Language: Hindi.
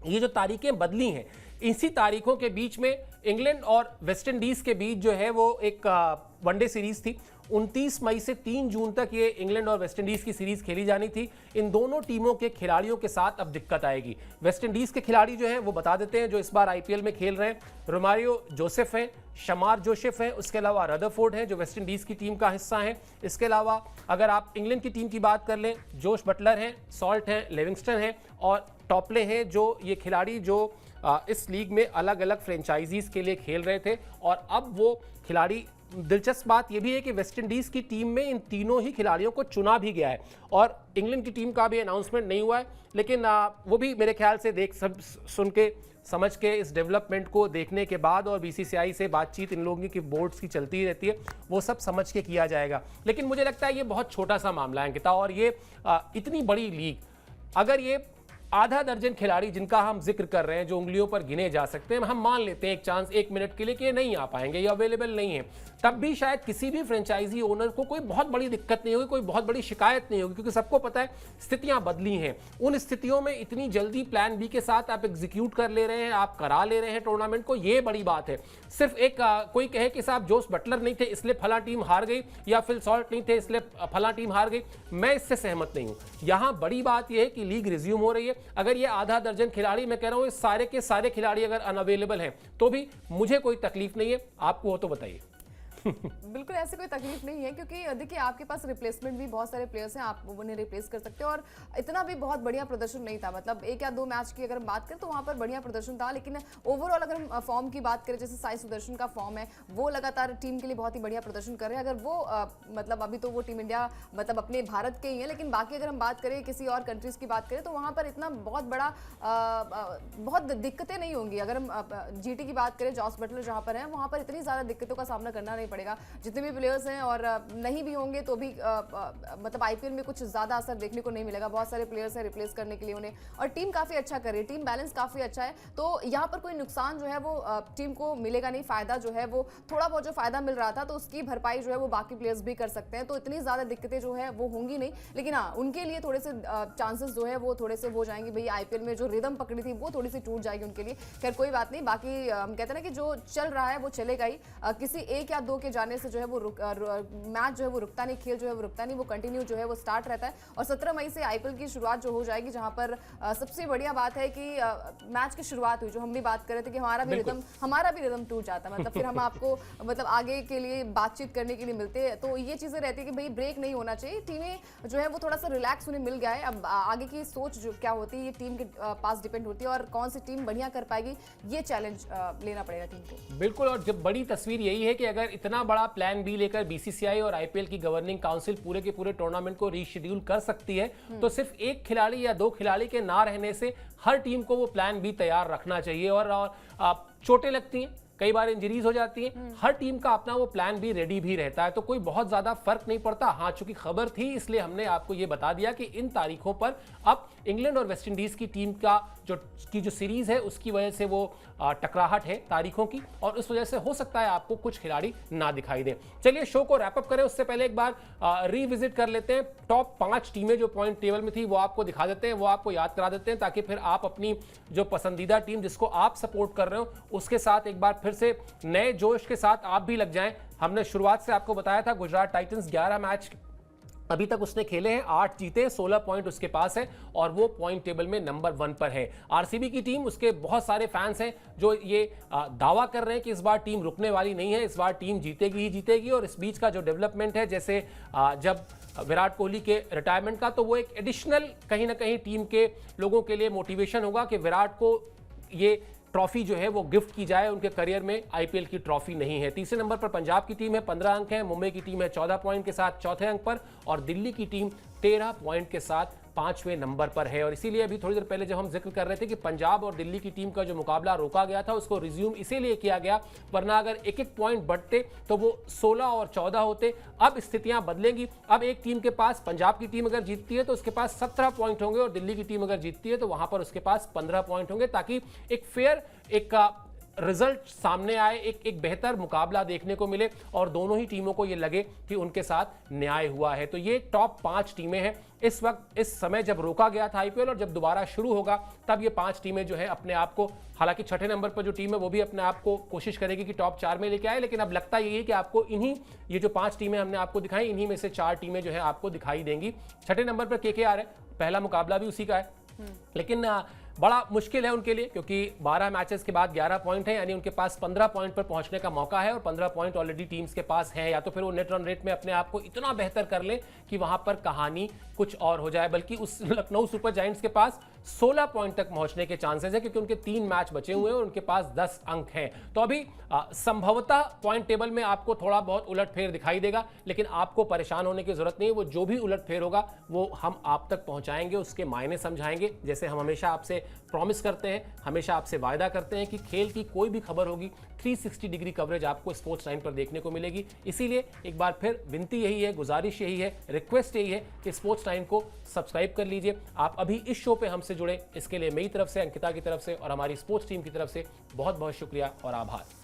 ये जो तारीखें बदली हैं, इसी तारीखों के बीच में इंग्लैंड और वेस्ट इंडीज के बीच जो है वो एक वनडे सीरीज थी। 29 मई से 3 जून तक ये इंग्लैंड और वेस्ट इंडीज की सीरीज खेली जानी थी। इन दोनों टीमों के खिलाड़ियों के साथ अब दिक्कत आएगी। वेस्ट इंडीज के खिलाड़ी जो हैं वो बता देते हैं, जो इस बार आईपीएल में खेल रहे हैं, रोमारियो जोसेफ हैं, शमार जोसेफ है, उसके अलावा रदरफोर्ड है जो वेस्ट इंडीज की टीम का हिस्सा है। इसके अलावा अगर आप इंग्लैंड की टीम की बात कर लें, जोश बटलर हैं, सॉल्ट हैं, लिविंगस्टन हैं और टॉपले हैं, जो ये खिलाड़ी जो इस लीग में अलग अलग फ्रेंचाइजीज के लिए खेल रहे थे। और अब वो खिलाड़ी, दिलचस्प बात यह भी है कि वेस्ट इंडीज की टीम में इन तीनों ही खिलाड़ियों को चुना भी गया है और इंग्लैंड की टीम का भी अनाउंसमेंट नहीं हुआ है, लेकिन वो भी मेरे ख्याल से देख सब सुन के समझ के इस डेवलपमेंट को देखने के बाद, और बीसीसीआई से बातचीत इन लोगों की बोर्ड्स की चलती ही रहती है, वो सब समझ के किया जाएगा। लेकिन मुझे लगता है ये बहुत छोटा सा मामला है अंकिता, और ये इतनी बड़ी लीग, अगर ये आधा दर्जन खिलाड़ी जिनका हम जिक्र कर रहे हैं, जो उंगलियों पर गिने जा सकते हैं, हम मान लेते हैं एक चांस 1 मिनट के लिए कि ये नहीं आ पाएंगे या अवेलेबल नहीं है, तब भी शायद किसी भी फ्रेंचाइजी ओनर को कोई बहुत बड़ी दिक्कत नहीं होगी, कोई बहुत बड़ी शिकायत नहीं होगी, क्योंकि सबको पता है स्थितियां बदली हैं। उन स्थितियों में इतनी जल्दी प्लान बी के साथ आप एग्जीक्यूट कर ले रहे हैं, आप करा ले रहे हैं टूर्नामेंट को, ये बड़ी बात है। सिर्फ एक कोई कहे कि साहब जोस बटलर नहीं थे इसलिए फला टीम हार गई, या फिल सॉल्ट नहीं थे इसलिए फला टीम हार गई, मैं इससे सहमत नहीं हूं। यहां बड़ी बात यह है कि लीग रिज्यूम हो रही है। अगर ये आधा दर्जन खिलाड़ी, मैं कह रहा हूं सारे के सारे खिलाड़ी अगर अनअवेलेबल हैं तो भी मुझे कोई तकलीफ नहीं है, आपको हो तो बताइए। बिल्कुल ऐसे कोई तकलीफ नहीं है, क्योंकि देखिए आपके पास रिप्लेसमेंट भी बहुत सारे प्लेयर्स हैं, आप उन्हें रिप्लेस कर सकते हो। और इतना भी बहुत बढ़िया प्रदर्शन नहीं था, मतलब 1 या 2 मैच की अगर हम बात करें तो वहां पर बढ़िया प्रदर्शन था, लेकिन ओवरऑल अगर हम फॉर्म की बात करें, जैसे साई सुदर्शन का फॉर्म है, वो लगातार टीम के लिए बहुत ही बढ़िया प्रदर्शन कर रहे हैं। अगर वो मतलब अभी तो वो टीम इंडिया मतलब अपने भारत के ही है, लेकिन बाकी अगर हम बात करें किसी और कंट्रीज की बात करें तो वहां पर इतना बहुत बड़ा बहुत दिक्कतें नहीं होंगी। अगर हम जीटी की बात करें, जॉस बटलर जहां पर है, वहां पर इतनी ज्यादा दिक्कतों का सामना करना नहीं पड़ेगा। जितने भी प्लेयर्स हैं और नहीं भी होंगे तो भी मतलब आईपीएल में कुछ ज्यादा असर देखने को नहीं मिलेगा। बहुत सारे प्लेयर्स हैं रिप्लेस करने के लिए उन्हें, और टीम काफी अच्छा कर रही है, टीम बैलेंस काफी अच्छा है। तो यहाँ पर कोई नुकसान जो है वो टीम को मिलेगा नहीं, फायदा जो है वो थोड़ा बहुत जो फायदा मिल रहा था तो उसकी भरपाई जो है वो बाकी प्लेयर्स भी कर सकते हैं, तो इतनी ज्यादा दिक्कतें जो है वो होंगी नहीं। लेकिन हाँ, उनके लिए थोड़े से चांसेस जो है वो थोड़े से हो जाएंगे, भाई आईपीएल में जो रिदम पकड़ी थी वो थोड़ी सी टूट जाएगी उनके लिए। खैर कोई बात नहीं, बाकी हम कहते हैं ना कि जो चल रहा है वो चलेगा ही। किसी 1 या 2 के जाने से जो है वो मैच जो है वो रुकता नहीं, खेल जो है वो रुकता नहीं, वो कंटिन्यू जो है वो स्टार्ट रहता है। और 17 मई से आईपीएल की शुरुआत जो हो जाएगी, जहां पर सबसे बढ़िया बात है कि मैच की शुरुआत हुई, जो हम भी बात कर रहे थे कि हमारा भी रिदम टूट जाता, मतलब फिर हम आपको मतलब आगे के लिए बातचीत करने के लिए मिलते हैं। तो ये चीजें रहती है कि भाई ब्रेक नहीं होना चाहिए, टीमें जो है वो थोड़ा सा रिलैक्स उन्हें मिल गया है। अब आगे की सोच जो क्या होती है ये टीम के पास डिपेंड होती है, और कौन सी टीम बढ़िया कर पाएगी ये चैलेंज लेना पड़ेगा टीम को। बिल्कुल, और जब बड़ी तस्वीर यही है कि अगर इतना बड़ा प्लान बी लेकर बीसीसीआई और आईपीएल की गवर्निंग काउंसिल पूरे के पूरे टूर्नामेंट को रीशेड्यूल कर सकती है, तो सिर्फ 1 खिलाड़ी या 2 खिलाड़ी के ना रहने से हर टीम को वो प्लान बी तैयार रखना चाहिए। और चोटें लगती हैं, कई बार इंजरीज हो जाती है, हर टीम का अपना वो प्लान भी रेडी भी रहता है, तो कोई बहुत ज्यादा फर्क नहीं पड़ता। हाँ, चूंकि खबर थी इसलिए हमने आपको ये बता दिया कि इन तारीखों पर अब इंग्लैंड और वेस्ट इंडीज की टीम का जो सीरीज है उसकी वजह से वो टकराहट है तारीखों की, और उस वजह से हो सकता है आपको कुछ खिलाड़ी ना दिखाई दें। चलिए शो को रैप अप करें, उससे पहले एक बार रिविजिट कर लेते हैं टॉप 5 टीमें जो पॉइंट टेबल में थी, वो आपको दिखा देते हैं, वो आपको याद करा देते हैं, ताकि फिर आप अपनी जो पसंदीदा टीम जिसको आप सपोर्ट कर रहे हो उसके साथ एक बार फिर से नए जोश के साथ आप भी लग जाएं। हमने शुरुआत से आपको बताया था गुजरात टाइटंस 11 मैच अभी तक उसने खेले हैं, 8 जीते, 16 पॉइंट उसके पास है और वो पॉइंट टेबल में नंबर 1 पर है। आरसीबी की टीम, उसके बहुत सारे फैंस हैं जो ये दावा कर रहे हैं कि इस बार टीम रुकने वाली नहीं है, इस बार टीम जीतेगी ही जीतेगी। और इस बीच का जो डेवलपमेंट है, जैसे जब विराट कोहली के रिटायरमेंट का, तो वो एक एडिशनल कहीं ना कहीं टीम के लोगों के लिए मोटिवेशन होगा कि विराट को ये ट्रॉफी जो है वो गिफ्ट की जाए, उनके करियर में आईपीएल की ट्रॉफी नहीं है। तीसरे नंबर पर पंजाब की टीम है, 15 अंक है, मुंबई की टीम है 14 पॉइंट के साथ चौथे अंक पर, और दिल्ली की टीम 13 पॉइंट के साथ 5वें नंबर पर है। और इसीलिए अभी थोड़ी देर पहले जब हम जिक्र कर रहे थे कि पंजाब और दिल्ली की टीम का जो मुकाबला रोका गया था उसको रिज्यूम इसीलिए किया गया, वरना अगर एक एक पॉइंट बढ़ते तो वो 16 और 14 होते। अब स्थितियां बदलेंगी, अब एक टीम के पास, पंजाब की टीम अगर जीतती है तो उसके पास 17 पॉइंट होंगे, और दिल्ली की टीम अगर जीतती है तो वहां पर उसके पास 15 पॉइंट होंगे, ताकि एक फेयर, एक रिजल्ट सामने आए, एक बेहतर मुकाबला देखने को मिले और दोनों ही टीमों को ये लगे कि उनके साथ न्याय हुआ है। तो ये टॉप 5 टीमें हैं इस वक्त, इस समय जब रोका गया था आईपीएल और जब दोबारा शुरू होगा तब ये 5 टीमें जो है अपने आप को, हालांकि छठे नंबर पर जो टीम है वो भी अपने आप को कोशिश करेगी कि टॉप 4 में लेके आए, लेकिन अब लगता यही है कि आपको इन्हीं, ये जो 5 टीमें हमने आपको दिखाई, इन्हीं में से 4 टीमें जो है आपको दिखाई देंगी। छठे नंबर पर केकेआर है, पहला मुकाबला भी उसी का है, लेकिन बड़ा मुश्किल है उनके लिए क्योंकि 12 मैचेस के बाद 11 पॉइंट है, यानी उनके पास 15 पॉइंट पर पहुंचने का मौका है और 15 पॉइंट ऑलरेडी टीम्स के पास हैं। या तो फिर वो नेट रन रेट में अपने आप को इतना बेहतर कर ले कि वहां पर कहानी कुछ और हो जाए, बल्कि उस लखनऊ सुपर जायंट्स के पास 16 पॉइंट तक पहुंचने के चांसेस है क्योंकि उनके 3 मैच बचे हुए हैं और उनके पास 10 अंक हैं। तो अभी संभवतः पॉइंट टेबल में आपको थोड़ा बहुत उलटफेर दिखाई देगा, लेकिन आपको परेशान होने की जरूरत नहीं है। वो जो भी उलटफेर होगा वो हम आप तक पहुंचाएंगे, उसके मायने समझाएंगे, जैसे हम हमेशा आपसे प्रॉमिस करते हैं, हमेशा आपसे वायदा करते हैं कि खेल की कोई भी खबर होगी 360 डिग्री कवरेज आपको स्पोर्ट्स टाइम पर देखने को मिलेगी। इसीलिए एक बार फिर विनती यही है, गुजारिश यही है, रिक्वेस्ट यही है कि स्पोर्ट्स टाइम को सब्सक्राइब कर लीजिए। आप अभी इस शो पे हमसे जुड़े, इसके लिए मेरी तरफ से, अंकिता की तरफ से और हमारी स्पोर्ट्स टीम की तरफ से बहुत बहुत शुक्रिया और आभार।